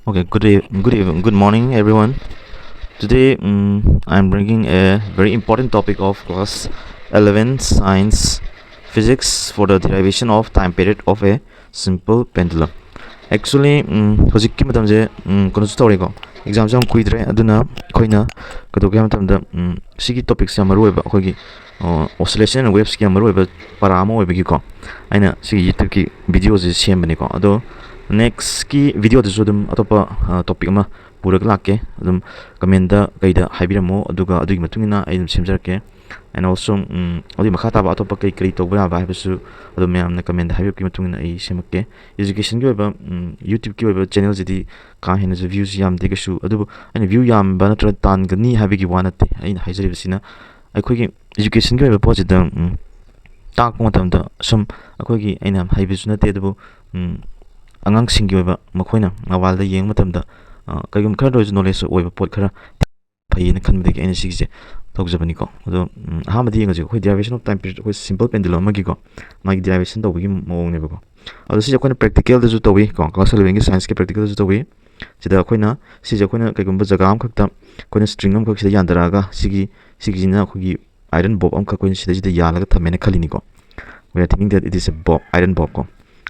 Okay, good morning, everyone. Today, I'm bringing a very important topic of class 11 science physics for the derivation of time period of a simple pendulum. Actually, hojikki matamje kono story ko exam jam kuidre aduna koina kadoge matamda sigi topics ya maru eba khogi oscillation and waves ki maru eba paramo eba ki ko aina sigi youtube ki videos sembani ko ado next ki video da dum atopa topic ama purak lakke dum comment da kaida haibiramo aduga adugi matungina ai dum semjarke and also odi makha taba atopa kai kai tobra ba habisu adu mayamna comment habi ki matungina ai semakke education ki ba youtube ki ba channel jidi ka hena je views yam de gasu adu ani view yam ba natra tan gani habi ki wanate ai haijari bisina ai khoi ki education ki ba pojida ta ko matamda sum akoi ki aina haibisu nate adu ꯑꯉꯥꯡꯁꯤꯡꯒꯤ ꯑꯣꯏꯕ ꯃꯈꯣꯏꯅ ꯃꯣꯕꯥꯏꯜꯗ ꯌꯦꯡꯕ ꯃꯇꯝꯗ ꯀꯩꯒꯨꯝꯕ ꯈꯔꯗ ꯑꯣꯏꯔꯁꯨ knowledge ꯑꯣꯏꯕ ꯄꯣꯠ ꯈꯔ ꯐꯩꯌꯦꯅ ꯈꯟꯕꯗꯒꯤ ꯑꯩꯅ ꯁꯤꯒꯤꯁꯦ ꯇꯧꯖꯕꯅꯤꯀꯣ ꯑꯗꯣ ꯑꯍꯥꯟꯕꯗ ꯌꯦꯡꯉꯁꯤ ꯑꯩꯈꯣꯏ ꯗꯤꯔꯥꯏꯚꯦꯁꯟ ꯑꯣꯐ ꯇꯥꯏꯝ ꯄꯤꯔꯤꯌꯗ ꯑꯩꯈꯣꯏ ꯁꯤꯝꯄꯜ ꯄꯦꯟꯗꯨꯂꯝ ꯑꯃꯒꯤꯀꯣ ꯃꯥꯒꯤ ꯗꯤꯔꯥꯏꯚꯦꯁꯟ ꯇꯧꯕꯒꯤ ꯃꯑꯣꯡꯅꯦꯕꯀꯣ ꯑꯗꯣ ꯁꯤꯁꯦ ꯑꯩꯈꯣꯏꯅ ꯄ꯭ꯔꯦꯛꯇꯤꯀꯦꯜꯗꯁꯨ ꯇꯧꯏ ꯀꯣ ꯀ꯭ꯂꯥꯁ 11ꯒꯤ ꯁꯥꯏꯟꯁꯀꯤ ꯄ꯭ꯔꯦꯛꯇꯤꯀꯦꯜꯗꯁꯨ ꯇꯧꯏ ꯁꯤꯗ ꯑꯩꯈꯣꯏꯅ ꯁꯤꯁꯦ ꯑꯩꯈꯣꯏꯅ ꯀꯩꯒꯨꯝꯕ ꯖꯒꯥ ꯑꯃꯈꯛꯇ ꯑꯩꯈꯣꯏꯅ ꯁ꯭ꯇ꯭ꯔꯤꯡ ꯑꯃꯈꯛ ꯁꯤꯗ ꯌꯥꯟꯊꯔꯛꯑꯒ ꯁꯤꯒꯤꯁꯤꯅ ꯑꯩꯈꯣꯏꯒꯤ ꯑꯥꯏꯔꯟ ꯕꯣꯜꯕ ꯑꯃꯈꯛ ꯑꯩꯈꯣꯏꯅ ꯁꯤꯗꯩꯁꯤꯗ ꯌꯥꯜꯂꯒ ꯊꯝꯃꯦꯅ ꯈꯜꯂꯤꯅꯤꯀꯣ we are thinking that it is a bob iron bob ko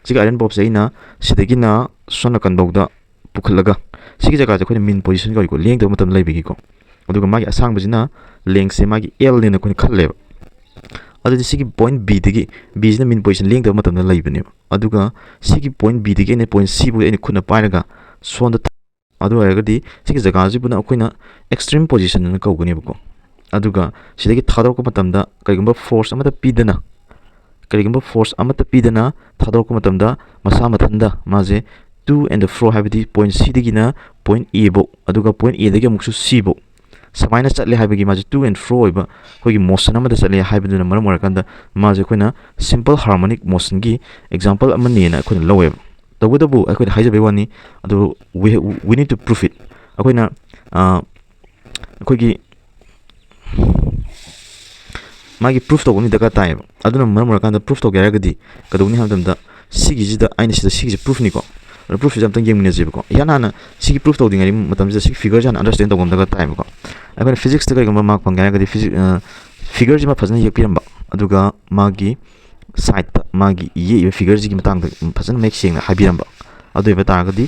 siga iron bob se ina sidagina sona kandogda pukhalaga sigi jaga je min position ko leng do matam leibigi ko aduga magi asang bajina leng se magi l ne ko khalle adu sigi point b digi b is min position leng do matam na leibani aduga sigi point b digi ne point c bu ne khuna pairaga sonda adu ayagadi sigi jaga ji buna koina extreme position na ko gani ko aduga sidagi thador ko matam da kaigumba force amata pidana करिगुम्बा force अमत पीदना थादोरको मतमदा मसा मथंदा माजे to and fro हाबिदि point C दगिना पॉइंट ए बो अदुगा पॉइंट ए दगे मुक्सु सी बो समाइना चले हाबिगि माजे टू एंड फ्रो ओइबा खोगी मोशन अमदा चले हाबिदुना मरम ओरकंदा माजे खोइना सिंपल हार्मोनिक मोशन की एग्जांपल अमनेना खोइना लवे तबुदबु अखोइना हाइजबे वानी अदु we need to proof it अखोइना अखोगी मागी प्रूफ तौनी दरकार ताएब अदुना मरम ओरकंदा प्रूफ तौ गेरगदि कदौनी हामदमदा सिगिजिदा आइना सिदा सिगिजे प्रूफ निको प्रूफ जम तंग येंगमिनेजेबको याना सिगी प्रूफ तौदिङारि मतमजे सिगी फिगर जान अंडरस्टैंड तौगम दरकार ताएबको अखोइना फिजिक्स तक गम मार्क पंगायगदि फिगर जिमा फजन येकपिरमबा अदुगा मागी साइड मागी ये figure जिगी Matang फजन make Seng हाबिरमबा अदुइबा तागदि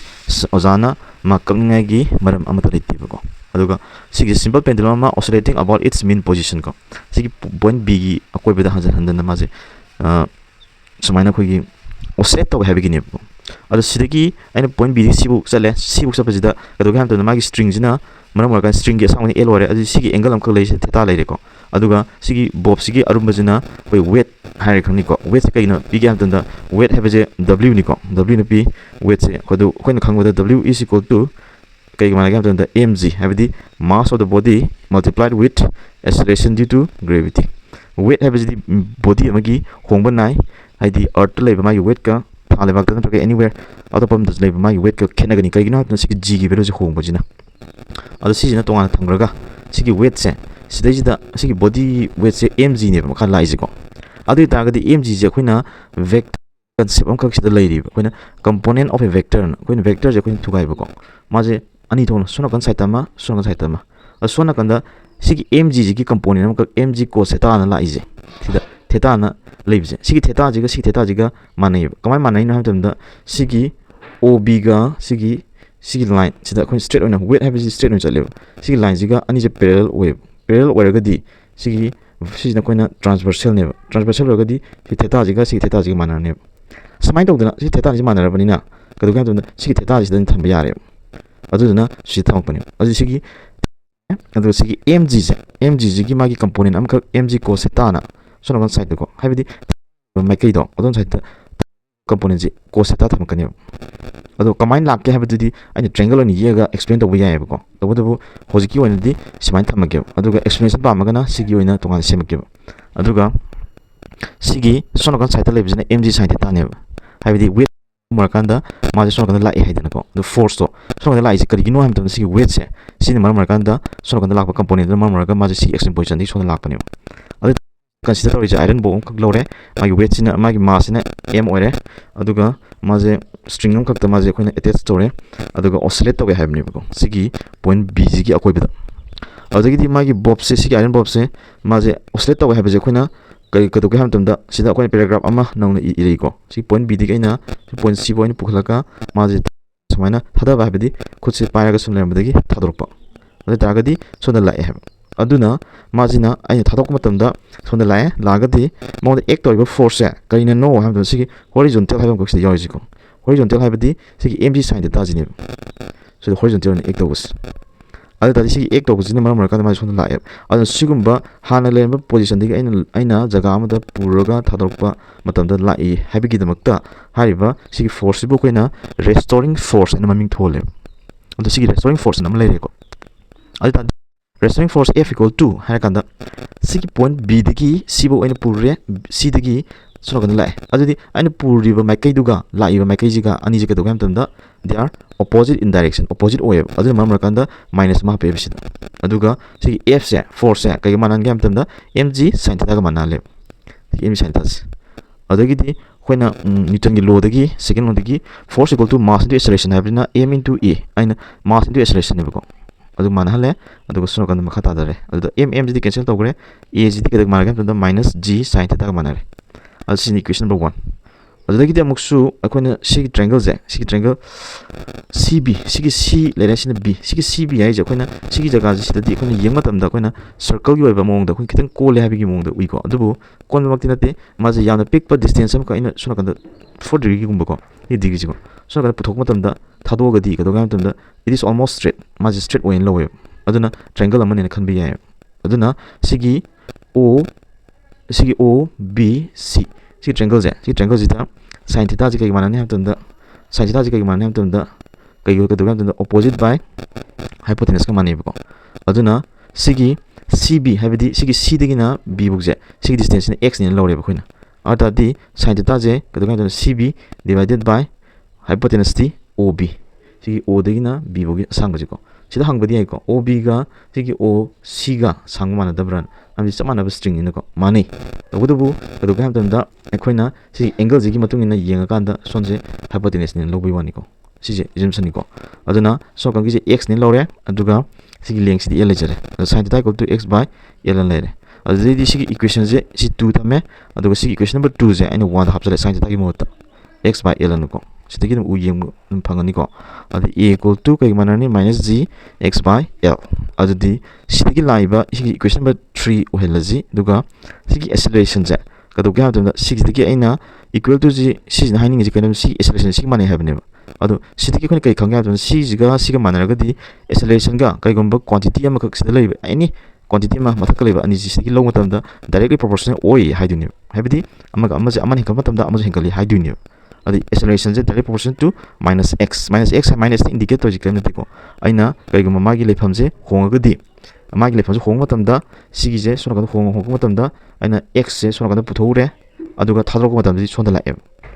ओजाना mark कंगागी मरम अमता लेतिबको अदुगा सिगी सिंपल पेंडुलम मा oscillating about it's mean position को सिगी पॉइंट बी गी अकोइबदा हजन हंदन माजे समाइना खोगी ऑसिलेट तौ हाबिगिने अदु सिदगी आइना पॉइंट बी सिबु चले सिबु सपजिदा कदोगा हमतन मागी स्ट्रिंग जिना मरम मरका स्ट्रिंग गे सामने एल ओरे अदु सिगी एंगल अमक लेसे थीटा लेरेको अदुगा सिगी बॉब सिगी अरुमबजिना कोइ वेट हाइर खनिको वेट से कइना पी गे हमतन दा वेट हेबजे w निको w न पी वेट से खदु खोइना खंगबदा w is equal to कई माने क्या होता है mg हैबिदी mass of the body multiplied with acceleration due to gravity weight हैबिदी body अमगी होंबा नाई हैदी earth लेबा मागी weight का थाले बाग तन प्रके anywhere अतोपम दस लेबा मागी weight का खेनगनी कई गिना सिगी g की value से होंबा जिना अदो सिजिना तोंगाना थंगरगा सिगी weight से सिदैजिदा सिगी body weight से mg ने मखा लाइजिको अदु तागदी mg जे खोइना vector concept अमखक सिदा लेरि खोइना component of a vector खोइना vector जे खोइना थुगाइबको माजे अनि थोन सोना कन साइतमा सोना कंदा सिगी mg जी की कंपोनेंट हमक mg को सेता ना लाइजे थिदा थेता ना लेबजे सिगी थेता जिगा मानै कमाय मानै न हमतमदा सिगी ob गा सिगी लाइन सिदा कोन स्ट्रेट ओना वेट हैबे स्ट्रेट ओना चले सिगी लाइन जिगा अनि जे पैरेलल ओरगदी सिगिना कोइना ट्रांसवर्सल ने ट्रांसवर्सल ओरगदी सि थेता जिगा मानने समाय तौदना सि थेता जि मानरबनिना कदुगा हमतमदा सिगी थेता जिदन थंब यारे अदुना सि थामपनि अदु सिगी अदु सिगी mg जी मागी कंपोनेंट अमक mg को सेताना सोना कन साइड को हाबिदी माइकै दो अदन साइड कंपोनेंट जी को सेता थमकनि अदु कमाइन लाके हाबिदी अनि ट्रायंगल अनि येगा एक्सप्लेन तब यायबको तबदबु होजिकी ओइनदी सिमाइन थमके अदुगा एक्सप्लेनेशन पामगना सिगी ओइना तोंगान सेमके अदुगा सिगी सोना कन साइड लेबिजना mg साइड ताने हाबिदी वेट मरकांदा माजे सोना कन लाइ हाइदनको द फोर्स तो सोना कन लाइ करिगिनो हम तम सिगी वेट से सिने मरकांदा सोना कन लाक कंपोनेंट मरका माजे सिगी एक्शन पोजीशन दी सोना लाकपनि अदु कंसीडर तौरिजे आयरन बो कक लौरे मागी वेट सिना मागी मास सिना m ओरे अदुगा माजे string am khakta ma je khoina attach tore aduga oscillate toge habni bako sigi point b ji gi akoi bida adagi di ma gi bob se sigi iron bob se ma je oscillate toge habe je khoina kai ka to ge ham tamda sida khoi paragraph ama nauna iri ko si point b di kaina point c point pukhlaka ma je samaina thada ba habdi khut se paira ga sumle madagi thadorpa adu tagadi sonda lai have aduna majina ai thadok matamda sonda lai lagadi mode ek toiba force kaina no ham to sigi horizontal habam ko sida yoji ko horizontal habdi sigi mg sin theta jini so horizontal ne ek tobus adu tadi sigi ek tobus ni maram kan ma sonda lai adu sigumba hana lemba position digi aina jaga amada puraga thadokpa matamda lai habigi damakta hariba sigi force bu koina restoring force na maming thole adu sigi restoring force nam lai ko adu tadi restoring force F equal to hai kanda sigi point B digi C bo aina purre C digi sono kan lai adudi aina purri ba maikai duga lai ba maikai jiga ani jiga duga amtanda they are opposite in direction opposite oye adu mamra kanda minus ma pe bisida aduga sigi F se force se kai manan ga amtanda mg sin theta ga manale mg sin theta adagi di khoina Newton gi law dagi second law dagi force equal to mass into acceleration habina m into e aina mass into acceleration ne ko adu mana hale adu sono kan makha ta dare adu m ji cancel togre a ji ke mana ga minus g sin theta ga manare adu sin equation number 1 adu gi muksu akoina sig triangle je sig triangle cb sig c le sin b sig cb ai je akoina sig jaga ji sida di akoina yeng matam da akoina circle gi oiba mong da akoina kitang ko le habi gi mong da ui ko adu kon makti nate ma je yana pick pa distance am ka ina sono kan 4 degree gumba ko ni degree ji ko sono kan puthok matam da thado ga di ka do ga matam da it is almost straight ma je straight way low aduna triangle amane ne khan bi ya aduna sigi o b c sigi triangle je sigi triangle ji ta sin theta ji kai mana ne hamtam da sin theta ji kai mana ne hamtam da kai go ka do ga hamtam da opposite by hypotenuse ka mane ko aduna sigi cb habidi sigi c digi na b buk je sigi distance ne x ne law re ba khoina ata di sin theta je ka do ga hamtam cb divided by hypotenuse ti ob sigi o digi na b bogi sang ga ko sida hangbadi ai ko ob ga sigi o c ga sang mana da bran amji samana ba string ina ko mani ogudu kadu ga hamtam da ekhoina sigi angle ji gi matung ina yenga kan da sonje hypotenuse ne lobi wani ko sije assumption ni ko aduna so kan gi x ne lore aduga sigi length di l jare sin theta equal to x by l lere adu di sigi equation je si 2 tame aduga sigi equation number 2 je aina 1 hapsale sin theta gi mota x by l ko sidagi dum u yeng phangani ko adu a equal to kai manani minus g x by l adu di sidagi laiba sigi equation number 3 ohelaji duga sigi acceleration je kadu ga dum sidagi aina equal to g si na haining ji kanam si acceleration si mane have ne adu sidagi khoni kai khangya dum si jiga siga manara ga di acceleration ga kai gomba quantity am khak sida laiba any quantity ma mathak laiba ani ji sidagi long matam da directly proportional oi haiduni habidi amaga amaje amani kam matam da amaje hengkali haiduni adi acceleration je direct proportion to minus x minus indicate to jikam nati ko aina kaigum magi lefam je honga gadi magi lefam je hong matam da sigi je sona kan hong matam da aina x je sona kan puthore aduga thadro ko matam ji sonda la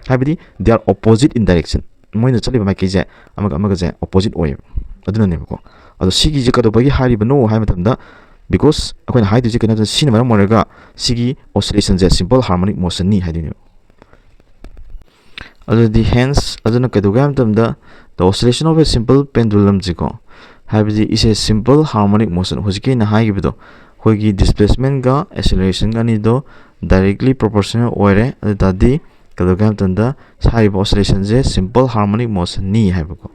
habidi they are opposite in direction moina chaliba mai ke je amaga je opposite oy aduna ne ko adu sigi je kado bagi hari bano hai matam da because akoina hai du je kana sin maram moraga sigi oscillation je simple harmonic motion ni hai du the hence aduna kadugam tamda the oscillation of a simple pendulum jiko habidi is a simple harmonic motion hojiki na hai gibido hoigi displacement ga acceleration ga ni do directly proportional oire adadi kadugam tamda sai oscillation je simple harmonic motion ni haibako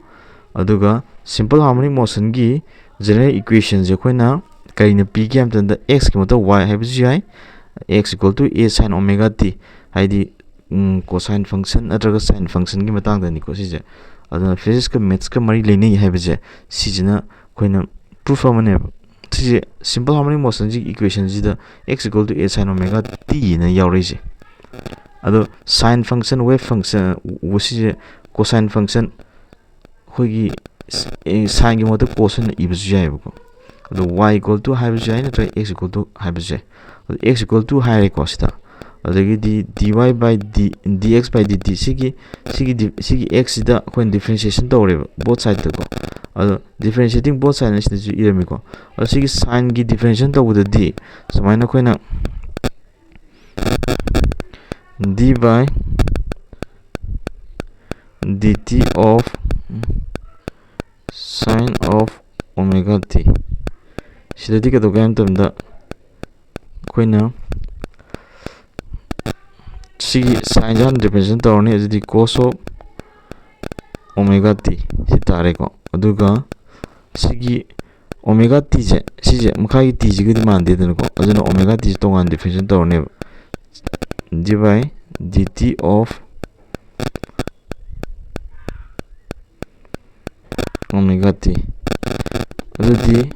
aduga simple harmonic motion gi general equation je koina kaina p gam tamda x ki moto y haibiji ai x equal to a sin omega t haidi cosine function atraga sin function gi matang da ni ko sije aduna physics ka maths ka mari lene hai beje sijina koina proof amane sije simple harmonic motion ji equation ji da x equal to a sin omega t na yauri je ado sin function wave function wosije cosine function hoigi sin gi moto cosine ibju jai ko ado y equal to hai beje na tra x equal to hai beje x equal to hai ko sita adagi dy by dx by dt sigi x da when differentiation tawre both side ko ado differentiating both sides is irami ko ado sigi sin gi differentiation tawuda d samaina koina dt of sine of omega t sidadi ka dogan tamda koina sigi sine jan represent tawni ajidi cos of omega t si tare ko aduga sigi omega t je sije mkhagi t ji gidi man de den ko ajuna omega t tongan definition tawni d by dt of omega t adudi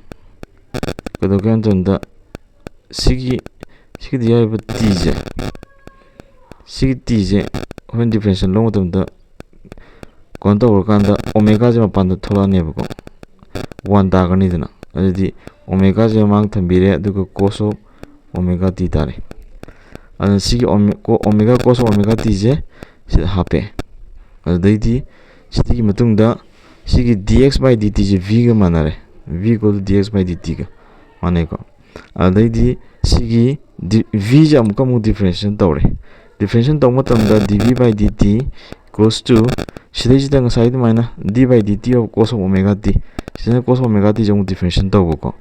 kadogan tanda sigi diya ba t je sigi t je when differential lo matamda konta workanda omega je mapanda thola neba ko 1 dagani dina adudi omega je mang thambire aduga cos of omega t tare ana sigi omega cos of omega t je sida hape adudi sigi matungda sigi dx by dt je v ga manare v equal to dx by dt ga mane ko adudi sigi v je amka mu differentiation tawre differentiation taw matamda dv by dt equals to sidai nga side mana d by dt of cos of omega t sidana cos of omega t jong differentiation taw ko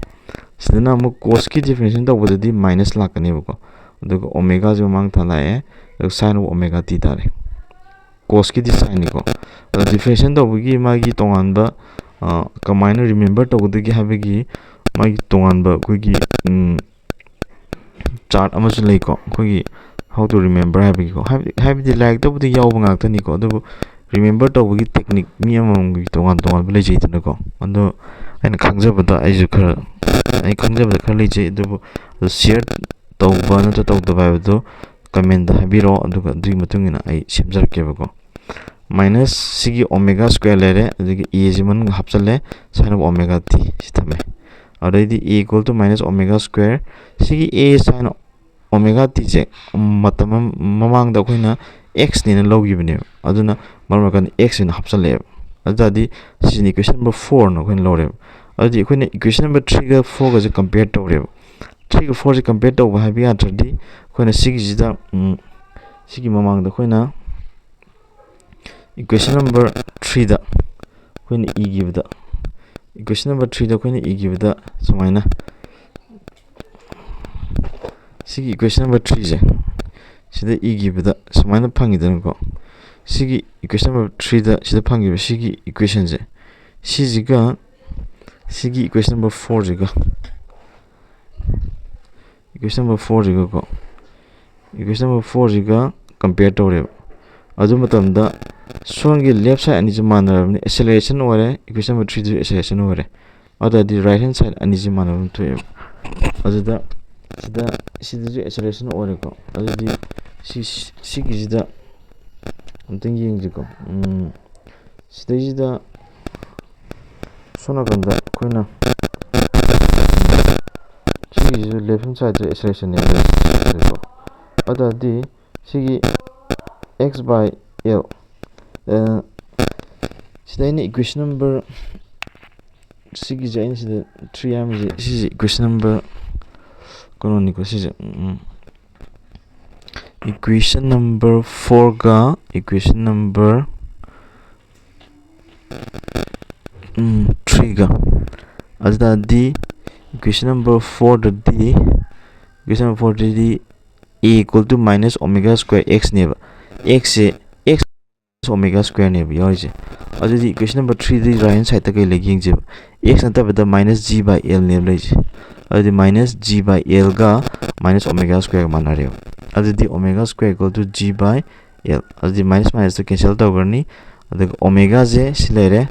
sidana mu cos ki differentiation taw bodadi minus lakani ko aduga omega jo mang thalae sin of omega t tare cos ki di sin ko differentiation taw gi magi tonganba kamaina remember taw bodagi habegi magi tonganba kogi chart amasu lei ko kogi how to remember habegi ko habedi like taw bodi yaw banga tani ko adu remember tawgi technique mi amamgi tongan bele jeitna ko ando aina khangjabada aiju khar ai khangjabada khar leje adu share tawba na tawda do comment da habiro aduga dui matungina ai semjarke ba ko minus sigi omega square lere adugi e jiman hapchale sin of omega t sithame already e equal to minus omega square sigi a sin omega t je matam mamang da khoina x ni na logibne aduna marmakan x in hapchale adadi sini equation number 4 no khoin lore adi khoine equation number 3 ga 4 ga compare tawre 3 ga 4 je compare taw ba bi atrdi khoina sigi jida sigi mamang da khoina equation number 3 da khoina e give da equation number 3 da khoina e give da sumaina sigi equation number 3 je sida e give da sumaina phangidan ko sigi equation number 3 da sida phangiba sigi equation je sijiga sigi equation number 4 jiga equation number 4 jiga ko equation number 4 jiga compare tawre adu matamda songi left side ani jumana acceleration ore equation number 3 acceleration ore ada di right hand side ani jumana to adu da sida acceleration ore ko adu di sigi jida amtang yengjigo sida sona ganda koina sigi left hand side acceleration ne ko ada di sigi x by l sida ini equation number sigi jain sida 3 am sigi equation number kono ni ko sigi equation number 4 ga equation number 3 ga adda di equation number 4 da di equation number 4 di a equal to minus omega square x neba x omega square neba yoje adda di equation number 3 di right hand side ta kai legi je x na ta bada minus g by l neba leje adda di minus g by l ga minus omega square manare adda di omega square equal to g by l adda di minus to cancel ta garni adda omega je silere